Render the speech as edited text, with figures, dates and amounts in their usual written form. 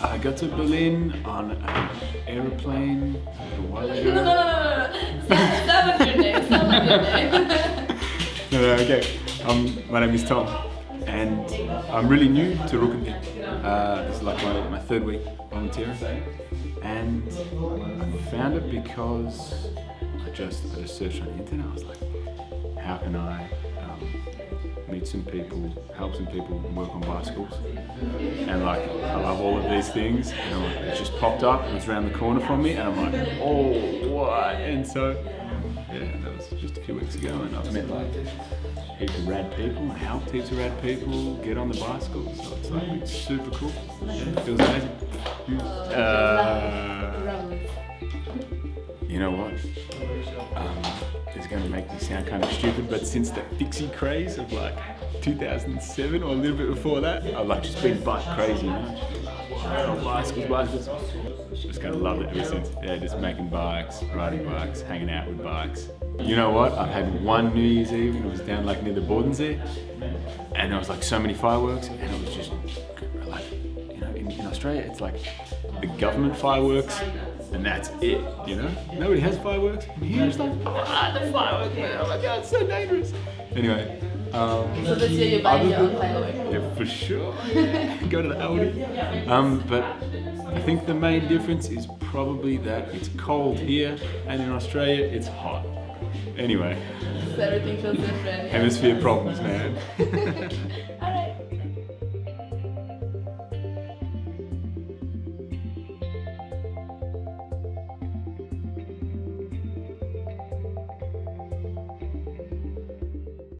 I got to Berlin on an aeroplane a while ago. No. Stop with your name. Stop with your name. No, okay. My name is Tom, and I'm really new to Rückenwind. This is like my third week volunteering, and I found it because I just searched on the internet. I was like, how can I meet some people, help some people, and work on bicycles? And like, I love all of these things, and it just popped up, and it's around the corner from me, and I'm like, oh, what? And so, yeah, that was just a few weeks ago, and I've met like heaps of rad people, helped heaps of rad people get on the bicycles, so it's like super cool. Yeah, it feels amazing. You know what? It's going to make me sound kind of stupid, but since the fixie craze of like 2007 or a little bit before that, I've like just been bike crazy, you know? Bicycles. Just kind of loved it ever since. Yeah, just making bikes, riding bikes, hanging out with bikes. You know what? I've had one New Year's Eve and it was down like near the Bodensee, and there was like so many fireworks, and it was just like, you know, in Australia it's like the government fireworks, and that's it, you know? Nobody has fireworks. And here it's like, the fireworks, man. Oh my god, it's so dangerous. Anyway. So this year you're buying your own fireworks? Yeah, for sure. Go to the Audi. But I think the main difference is probably that it's cold here, and in Australia it's hot. Anyway. So everything feels different. Hemisphere problems, man.